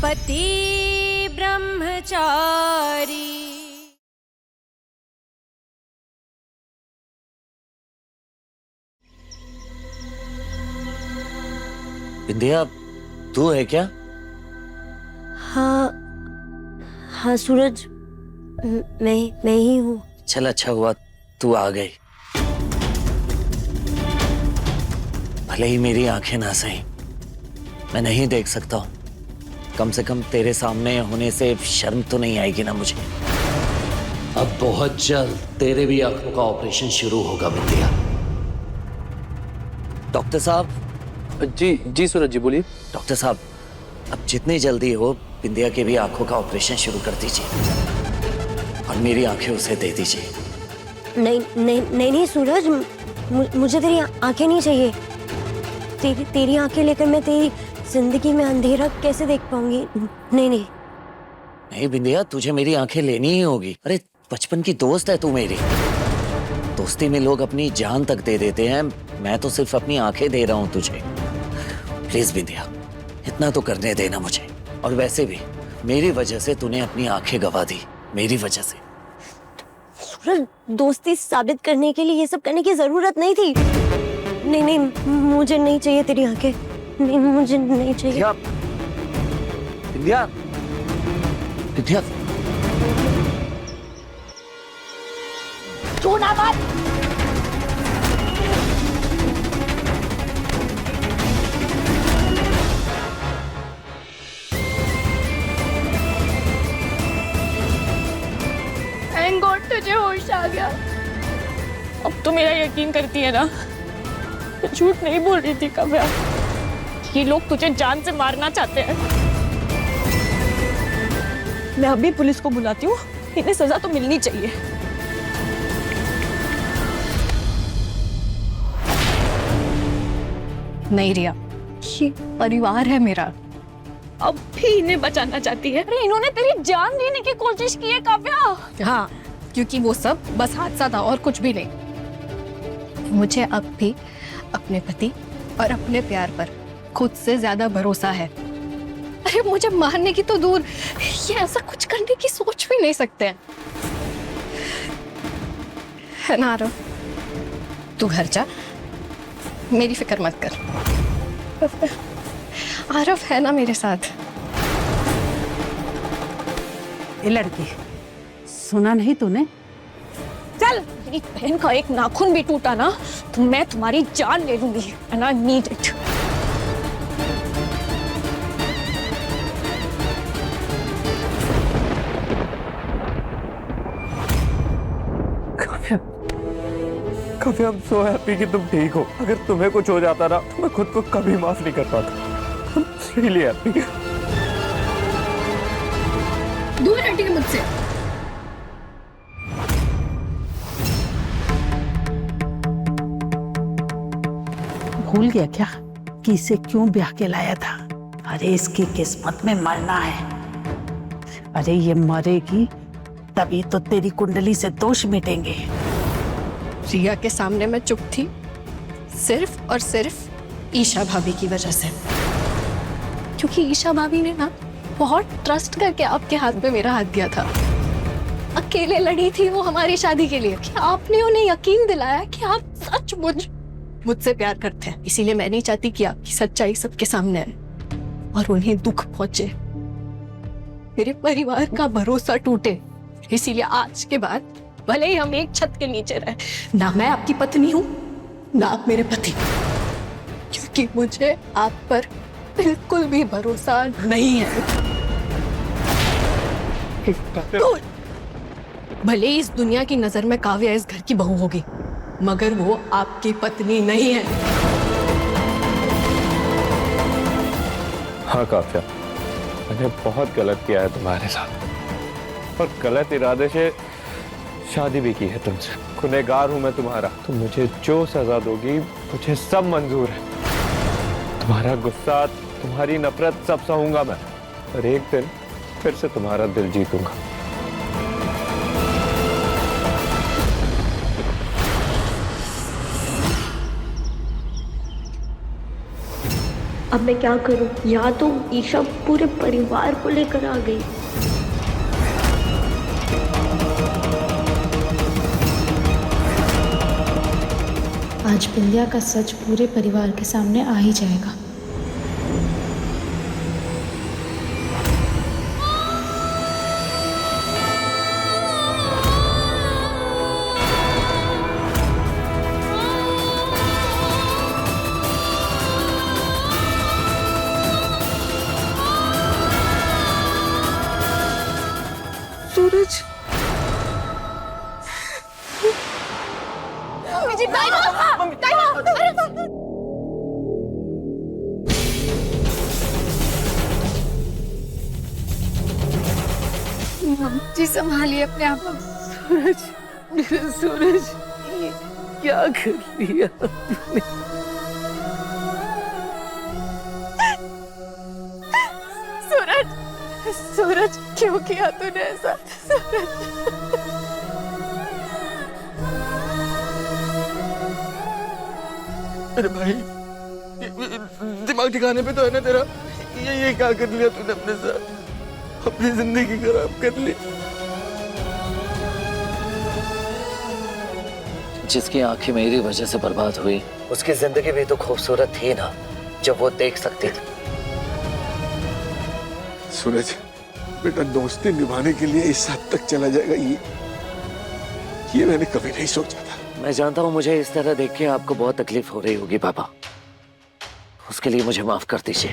पति ब्रह्मचारी। बिंदिया, तू है क्या? हाँ हाँ सूरज, मैं ही हूँ। चल अच्छा हुआ तू आ गई। भले ही मेरी आंखें ना सही, मैं नहीं देख सकता हूँ, कम से कम तेरे सामने होने से शर्म तो नहीं आएगी ना मुझे। अब बहुत जल्द तेरे भी आंखों का ऑपरेशन शुरू होगा बिंदिया। डॉक्टर साहब। जी जी सूरज जी बोलिए। डॉक्टर साहब, अब जितनी जल्दी हो बिंदिया के भी आंखों का ऑपरेशन शुरू कर दीजिए और मेरी आंखें उसे दे दीजिए। नहीं नहीं नहीं नहीं सूरज, मुझे तेरी आंखें नहीं चाहिए। तेरी आंखें लेकर मैं तेरी जिंदगी में अंधेरा कैसे देख पाऊंगी? नहीं नहीं नहीं बिंदिया, तुझे मेरी आंखें लेनी ही होगी। अरे बचपन की दोस्त है तू मेरी। दोस्ती में लोग अपनी जान तक दे देते हैं, मैं तो सिर्फ अपनी आंखें दे रहा हूं तुझे। प्लीज बिंदिया, इतना तो करने देना मुझे। और वैसे भी मेरी वजह से तूने अपनी आंखें गंवा दी, मेरी वजह से। सूरज, दोस्ती साबित करने के लिए ये सब करने की जरूरत नहीं थी। नहीं नहीं, मुझे नहीं चाहिए तेरी आंखें। नहीं, मुझे नहीं चाहिए। बिंदिया, बिंदिया, छोड़ा मत। थैंक गॉड तुझे होश आ गया। अब तो मेरा यकीन करती है ना, मैं झूठ नहीं बोल रही थी काव्या। ये लोग तुझे जान से मारना चाहते हैं। मैं अभी पुलिस को बुलाती हूँ, इन्हें सजा तो मिलनी चाहिए। नहीं रिया, ये परिवार है मेरा, अब भी इन्हें बचाना चाहती है। अरे इन्होंने तेरी जान लेने की कोशिश की है काव्या। हाँ, क्योंकि वो सब बस हादसा था और कुछ भी नहीं। मुझे अब भी अपने पति और अपने प्यार पर खुद से ज्यादा भरोसा है। अरे मुझे मारने की तो दूर, ये ऐसा कुछ करने की सोच भी नहीं सकते हैं। है ना आरव? तू घर जा, मेरी फिक्र मत कर। आरव है ना मेरे साथ। ये लड़की, सुना नहीं तूने? चल, मेरी बहन का एक नाखून भी टूटा ना तो मैं तुम्हारी जान ले लूंगी। And I need it. Kavya, I'm so happy कि तुम ठीक हो। अगर तुम्हें कुछ हो जाता ना तो मैं खुद को कभी माफ नहीं कर पाता। I'm really happy। दूर हटिए मुझसे। भूल गया क्या कि इसे क्यों ब्याह के लाया था? अरे इसकी किस्मत में मरना है। अरे ये मरेगी तभी तो तेरी कुंडली से दोष मिटेंगे। रिया के सामने मैं चुप थी, सिर्फ और सिर्फ ईशा भाभी की वजह से। क्योंकि ईशा भाभी ने ना बहुत ट्रस्ट करके आपके हाथ पे मेरा हाथ दिया था। अकेले लड़ी थी वो हमारी शादी के लिए कि आपने उन्हें यकीन दिलाया कि आप सचमुच मुझसे प्यार करते हैं। इसीलिए मैं नहीं चाहती कि आपकी सच्चाई सबके सामने आए और उन्हें दुख पहुंचे, मेरे परिवार का भरोसा टूटे। इसीलिए आज के बाद भले ही हम एक छत के नीचे रहे, ना मैं आपकी पत्नी हूं ना आप मेरे पति, क्योंकि मुझे आप पर बिल्कुल भी भरोसा नहीं है। तो भले ही इस दुनिया की नजर में काव्या इस घर की बहू होगी, मगर वो आपकी पत्नी नहीं है। हाँ काव्या, मैंने बहुत गलत किया है तुम्हारे साथ और गलत इरादे से शादी भी की है तुमसे। गुनहगार हूं मैं तुम्हारा, तो मुझे जो सजा दोगी मुझे सब मंजूर है। तुम्हारा गुस्सा, तुम्हारी नफरत सब सहूंगा मैं, और एक दिन फिर से तुम्हारा दिल जीतूंगा। अब मैं क्या करूं? या तो ईशा पूरे परिवार को लेकर आ गई। आज बिंदिया का सच पूरे परिवार के सामने आ ही जाएगा। सूरज, जी संभालिए अपने आप को। सूरज, मेरे सूरज, ये क्या कर लिया तूने? सूरज, सूरज क्यों किया तूने ऐसा? सूरज, अरे भाई, दिमाग ठिकाने पे तो है ना तेरा? ये क्या कर लिया तूने अपने साथ? अपनी जिंदगी खराब कर ली। जिसकी आंखें मेरी वजह से बर्बाद हुई, उसकी जिंदगी भी तो खूबसूरत थी ना, जब वो देख सकती थी। सूरज बेटा, दोस्ती निभाने के लिए इस हद तक चला जाएगा, ये मैंने कभी नहीं सोचा था। मैं जानता हूँ मुझे इस तरह देख के आपको बहुत तकलीफ हो रही होगी पापा, उसके लिए मुझे माफ कर दीजिए।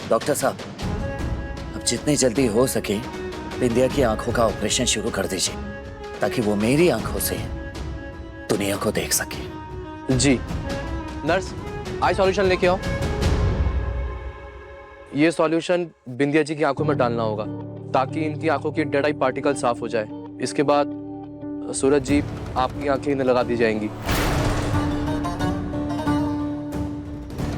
डॉक्टर साहब, अब जितनी जल्दी हो सके बिंदिया की आंखों का ऑपरेशन शुरू कर दीजिए, ताकि वो मेरी आंखों से दुनिया को देख सके। जी नर्स, आई सॉल्यूशन लेके आओ। ये सॉल्यूशन बिंदिया जी की आंखों में डालना होगा ताकि इनकी आंखों की डेड आई पार्टिकल साफ हो जाए। इसके बाद सूरज जी, आपकी आंखें इन्हें लगा दी जाएंगी।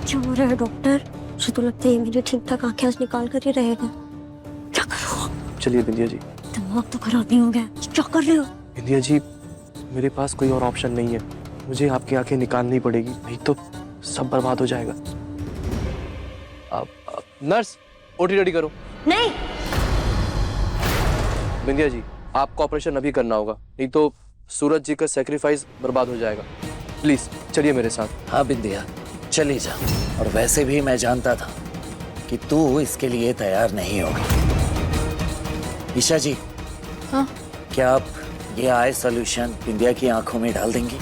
क्या हो रहा है डॉक्टर? मुझे तो लगता है मेरे ठीक ठाक आंखें आज निकाल कर ही रहेगा। क्या करूँ? चलिए बिंदिया जी। दिमाग तो खराब नहीं हो गया? क्या कर रहे हो? बिंदिया जी, मेरे पास कोई और ऑप्शन नहीं है, मुझे आपकी आंखें निकालनी पड़ेगी, नहीं तो सब बर्बाद हो जाएगा। अब नर्स, ओटी रेडी करो। नहीं। बिंदिया जी, आपको ऑपरेशन अभी करना होगा, नहीं तो सूरज जी का सैक्रिफाइस बर्बाद हो जाएगा। प्लीज चलिए मेरे साथ। हाँ बिंदिया, चली जा। और वैसे भी मैं जानता था कि तू इसके लिए तैयार नहीं होगी। ईशा जी, हाँ? क्या आप ये आई सॉल्यूशन बिंदिया की आंखों में डाल देंगी?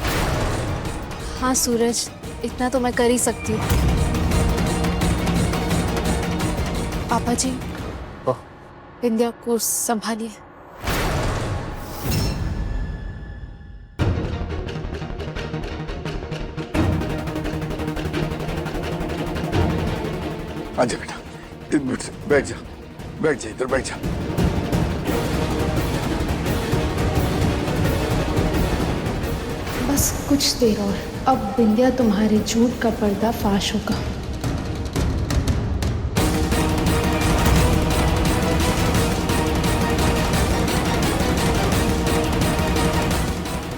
हाँ सूरज, इतना तो मैं कर ही सकती हूँ। पापा जी, बिंदिया को संभालिए। आजा बेटा, बैठ जा, बैठ जा, इधर बैठ जा। बस कुछ देर और, अब बिंदिया तुम्हारे झूठ का पर्दा फाश होगा।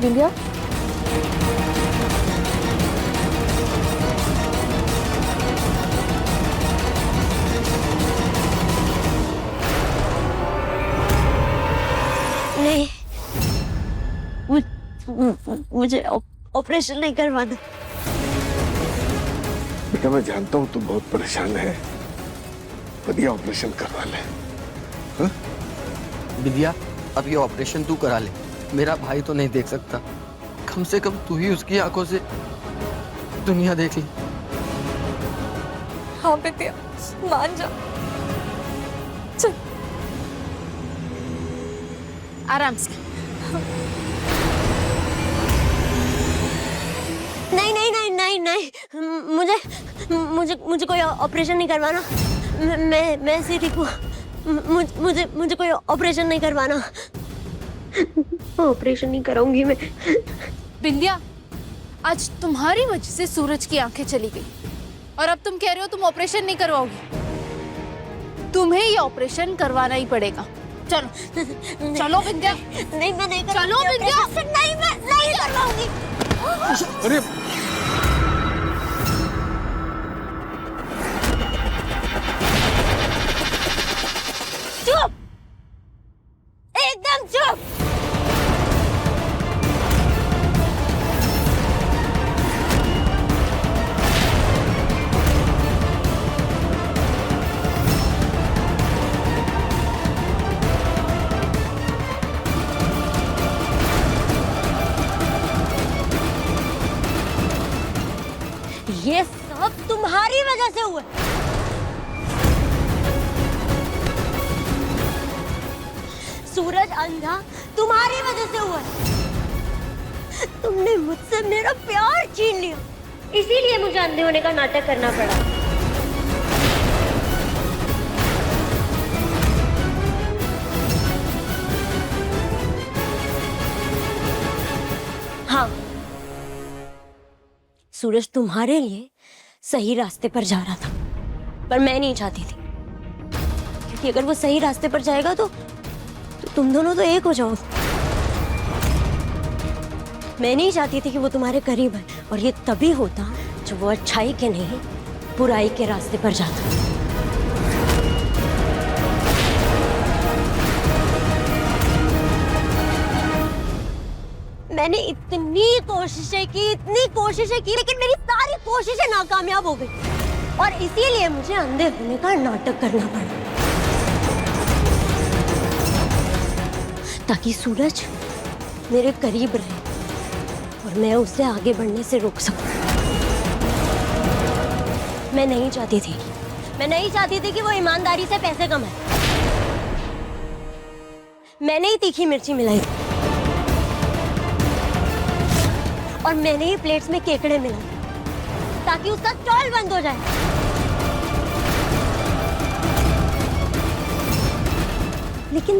बिंदिया, नहीं, मुझे ऑपरेशन नहीं करवाना। बेटा मैं जानता हूँ तुम बहुत परेशान है, पर ये ऑपरेशन करवा ले। हाँ? बिंदिया, अब ये ऑपरेशन तू करा ले, मेरा भाई तो नहीं देख सकता, कम से कम तू ही उसकी आंखों से दुनिया देख ली। हाँ बिंदिया, मान जा। चल आराम से। नहीं नहीं नहीं नहीं नहीं, मुझे मुझे मुझे कोई ऑपरेशन नहीं करवाना। मैं ऐसे ठीक हूँ। मुझे मुझे कोई ऑपरेशन नहीं करवाना। ऑपरेशन नहीं कराऊंगी मैं। बिंदिया, आज तुम्हारी वजह से सूरज की आंखें चली गई और अब तुम कह रहे हो तुम ऑपरेशन नहीं करवाओगी। तुम्हें ये ऑपरेशन करवाना ही पड़ेगा। चलो चलो बिंदिया। नहीं मैं नहीं चलो बिंदिया। नहीं मैं नहीं करवाऊंगी। अरे चुप, एकदम चुप। ये सब तुम्हारी वजह से हुआ। सूरज अंधा तुम्हारी वजह से हुआ। तुमने मुझसे मेरा प्यार छीन लिया, इसीलिए मुझे अंधे होने का नाटक करना पड़ा। हाँ, सूरज तुम्हारे लिए सही रास्ते पर जा रहा था, पर मैं नहीं चाहती थी, क्योंकि अगर वो सही रास्ते पर जाएगा तो तुम दोनों तो एक हो जाओ। मैं नहीं चाहती थी कि वो तुम्हारे करीब है, और ये तभी होता जब वो अच्छाई के नहीं बुराई के रास्ते पर जाता। मैंने इतनी कोशिशें की, लेकिन मेरी सारी कोशिशें नाकामयाब हो गई, और इसीलिए मुझे अंधे होने का नाटक करना पड़ा, ताकि सूरज मेरे करीब रहे और मैं उसे आगे बढ़ने से रोक सकूं। मैं नहीं चाहती थी कि वो ईमानदारी से पैसे कमाए। मैंने ही तीखी मिर्ची मिलाई थी, और मैंने ही प्लेट्स में केकड़े मिलाए ताकि उसका स्टॉल बंद हो जाए। लेकिन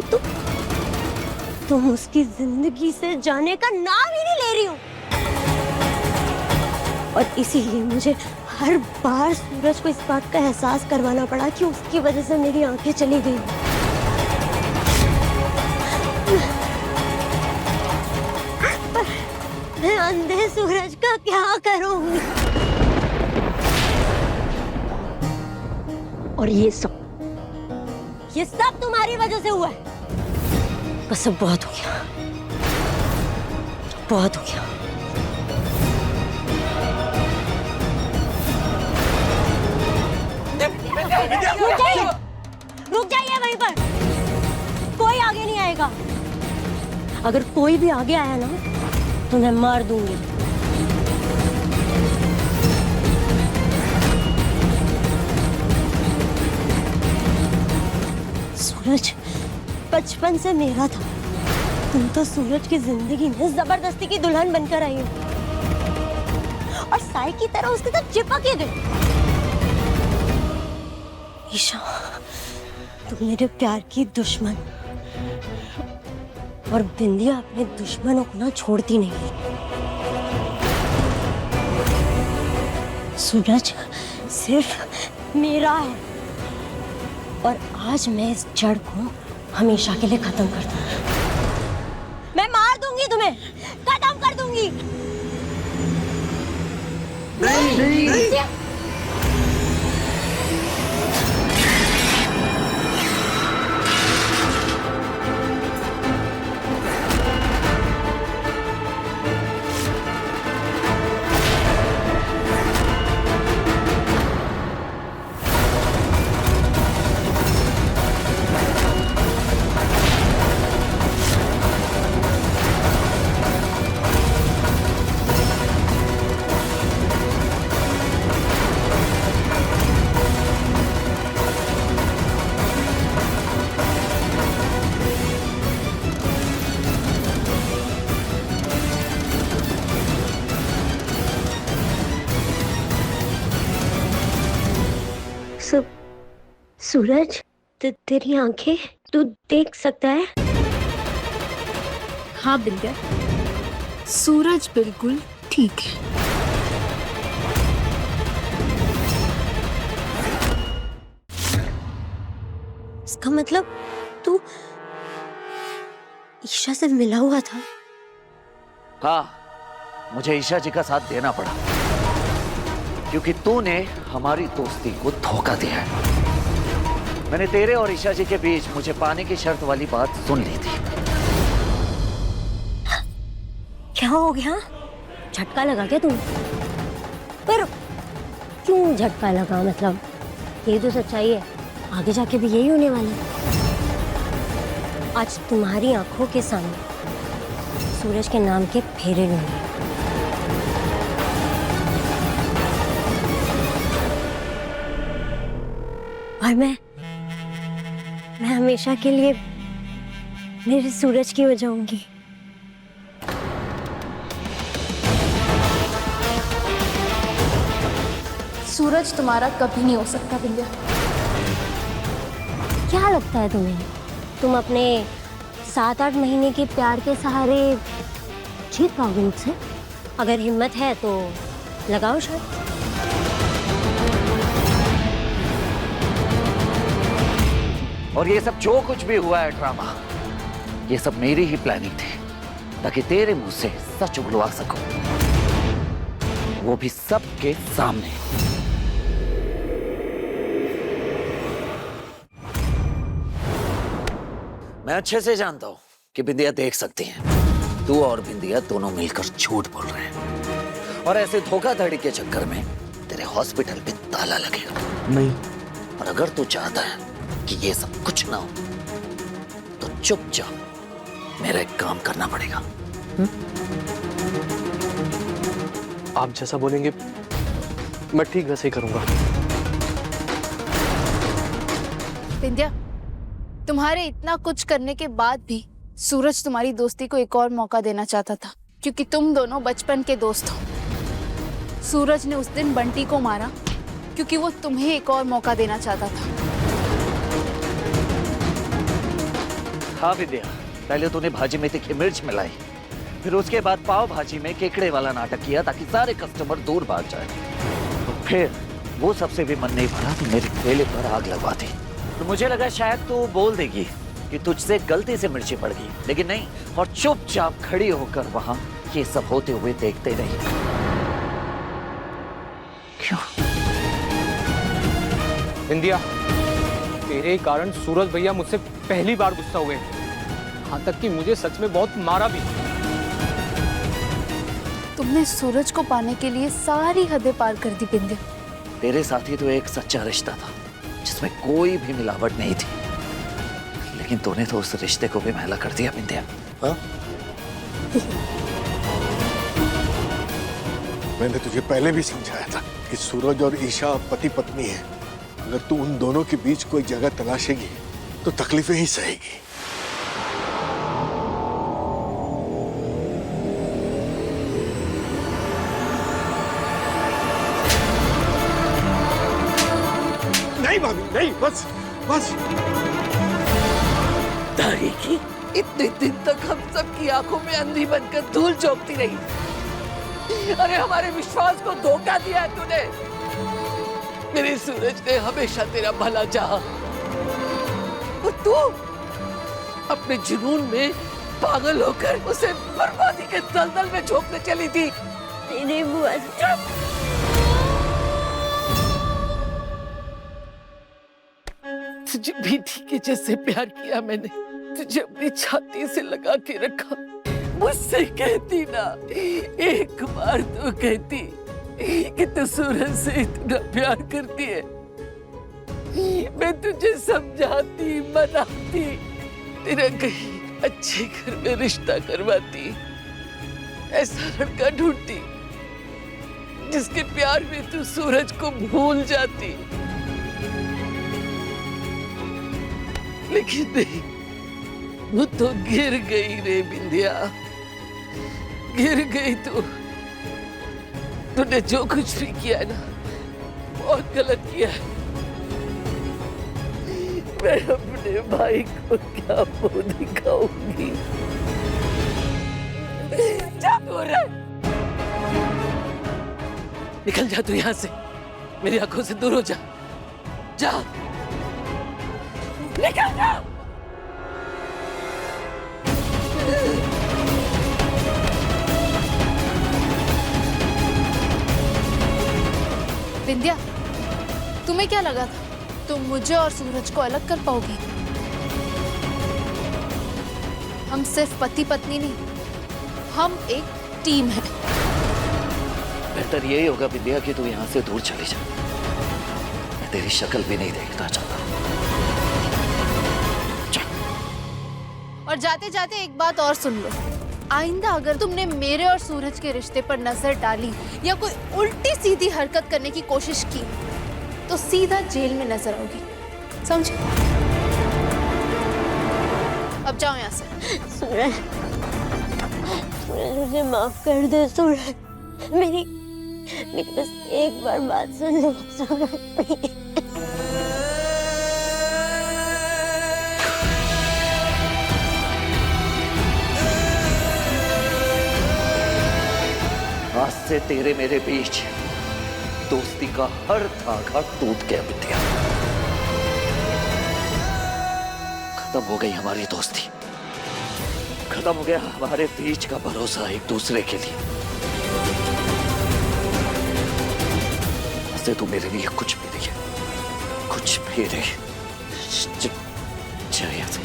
तुम उसकी जिंदगी से जाने का नाम ही नहीं ले रही हो, और इसीलिए मुझे हर बार सूरज को इस बात का एहसास करवाना पड़ा कि उसकी वजह से मेरी आंखें चली गई। मैं अंधे सूरज का क्या करूंगी? और ये सब तुम्हारी वजह से हुआ है। बस अब बहुत हो गया, बहुत हो गया। रुक जाइए वहीं पर, कोई आगे नहीं आएगा। अगर कोई भी आगे आया ना तो मैं मार दूंगी। सूरज बचपन से मेरा था, तुम तो सूरज की जिंदगी में जबरदस्ती की दुल्हन बनकर आई हो, और साई की तरह उसके साथ चिपक गए। ईशा, तुम मेरे प्यार की दुश्मन, और बिंदिया अपने दुश्मनों को ना छोड़ती नहीं। सूरज सिर्फ मेरा है, और आज मैं इस जड़ को हमेशा के लिए खत्म कर दूंगी। मैं मार दूंगी तुम्हें, खत्म कर दूंगी। नहीं। सूरज, तेरी आंखें तू देख सकता है? हाँ बिंदिया, सूरज बिल्कुल ठीक है। इसका मतलब तू ईशा से मिला हुआ था? हाँ, मुझे ईशा जी का साथ देना पड़ा, क्योंकि तूने हमारी दोस्ती को धोखा दिया है। मैंने तेरे और ईशा जी के बीच मुझे पाने की शर्त वाली बात सुन ली थी। क्या हो गया? झटका लगा क्या तुम? पर क्यों झटका लगा? मतलब ये तो सच्चाई है, आगे जाके भी यही होने वाला है। आज तुम्हारी आंखों के सामने सूरज के नाम के फेरे लूंगी। और मैं हमेशा के लिए मेरे सूरज की हो जाऊंगी। सूरज तुम्हारा कभी नहीं हो सकता विंध्या। क्या लगता है तुम्हें, तुम अपने 7-8 महीने के प्यार के सहारे जीत पाओगे मुझसे? अगर हिम्मत है तो लगाओ शर्त। और ये सब जो कुछ भी हुआ है ड्रामा, ये सब मेरी ही प्लानिंग थी, ताकि तेरे मुंह से सच उगलवा सकूं, वो भी सबके सामने। मैं अच्छे से जानता हूं कि बिंदिया देख सकती है तू और बिंदिया दोनों मिलकर झूठ बोल रहे हैं, और ऐसे धोखाधड़ी के चक्कर में तेरे हॉस्पिटल पे ताला लगेगा। नहीं। और अगर तू चाहता है कि ये सब कुछ ना हो, तो चुपचाप मेरा एक काम करना पड़ेगा। आप जैसा बोलेंगे मैं ठीक वैसे ही करूंगा। विंध्या, तुम्हारे इतना कुछ करने के बाद भी सूरज तुम्हारी दोस्ती को एक और मौका देना चाहता था, क्योंकि तुम दोनों बचपन के दोस्त हो। सूरज ने उस दिन बंटी को मारा क्योंकि वो तुम्हें एक और मौका देना चाहता था। हाँ विद्या, पहले तूने भाजी में तीखी मिर्च मिलाई, फिर उसके बाद पाव भाजी में केकड़े वाला नाटक किया ताकि सारे कस्टमर दूर भाग जाए। और फिर वो सबसे भी मन नहीं भरा तो मेरे ठेले पर आग लगवा दी। तो मुझे लगा शायद तू बोल देगी कि तुझसे गलती से मिर्ची पड़ गई, लेकिन नहीं, और चुपचाप खड़ी होकर वहां ये सब होते हुए देखते रही। क्यों? बिंदिया, तेरे कारण सूरज भैया मुझसे पहली बार गुस्सा हुए, यहाँ तक कि मुझे सच में बहुत मारा भी। तुमने सूरज को पाने के लिए सारी हदें पार कर दी बिंदिया। तेरे साथ ही तो एक सच्चा रिश्ता था जिसमें कोई भी मिलावट नहीं थी, लेकिन तूने तो उस रिश्ते को भी मैला कर दिया बिंदिया। हाँ? मैंने तुझे पहले भी समझाया था कि सूरज और ईशा पति पत्नी है। अगर तू उन दोनों के बीच कोई जगह तलाशेगी तो तकलीफें ही सहेगी। नहीं भाभी, नहीं, बस बस। तारीखी इतने दिन तक हम सबकी आंखों में अंधी बनकर धूल झोंकती रही। अरे हमारे विश्वास को धोखा दिया है तूने। मेरे सूरज ने हमेशा तेरा भला चाहा, और तू अपने जुनून में पागल होकर उसे बर्बादी के दलदल में झोंकने चली थी। नहीं बुआ, तुझे भीठी के जैसे प्यार किया मैंने, तुझे अपनी छाती से लगा के रखा। मुझसे कहती ना, एक बार तो कहती कि तू सूरज से इतना प्यार करती है। मैं तुझे समझाती, मनाती, तेरा कहीं अच्छे घर में रिश्ता करवाती, ऐसा लड़का ढूंढती जिसके प्यार में तू सूरज को भूल जाती। लेकिन नहीं, वो तो गिर गई रे बिंदिया, गिर गई तू। तूने जो कुछ भी किया है ना, बहुत गलत किया है। मैं अपने भाई को क्या मुंह दिखाऊंगी? जा दूर है। निकल जा तू यहाँ से, मेरी आंखों से दूर हो जा। जा, निकल जा। विंध्या, तुम्हें क्या लगा था तुम मुझे और सूरज को अलग कर पाओगी? हम सिर्फ पति पत्नी नहीं, हम एक टीम है। बेहतर यही होगा विद्या कि तू यहाँ से दूर चली जा। मैं तेरी शक्ल भी नहीं देखना चाहता। और जाते जाते एक बात और सुन लो, आइंदा अगर तुमने मेरे और सूरज के रिश्ते पर नजर डाली या कोई उल्टी सीधी हरकत करने की कोशिश की तो सीधा जेल में नजर आओगी, समझे? अब जाओ यहाँ से। सूरज, मुझे माफ कर दे सूरज। मेरी बस एक बार बात सुन लो सूरज, प्लीज। आज से तेरे मेरे बीच दोस्ती का हर धागा टूट गया विद्या। खत्म हो गई हमारी दोस्ती, खत्म हो गया हमारे बीच का भरोसा एक दूसरे के लिए। आज से तू मेरे लिए कुछ भी नहीं है, कुछ भी नहीं। चल यहाँ से।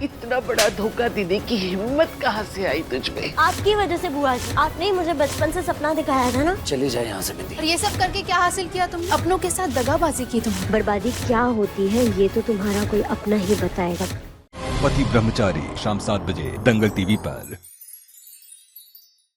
इतना बड़ा धोखा देने की हिम्मत कहाँ से आई तुझ में? आपकी वजह से बुआ जी, आपने ही मुझे बचपन से सपना दिखाया था ना। चली जाए यहाँ से बिंदी। और ये सब करके क्या हासिल किया तुमने? अपनों के साथ दगाबाजी की तुमने। बर्बादी क्या होती है ये तो तुम्हारा कोई अपना ही बताएगा। पति ब्रह्मचारी शाम 7 बजे दंगल टीवी पर।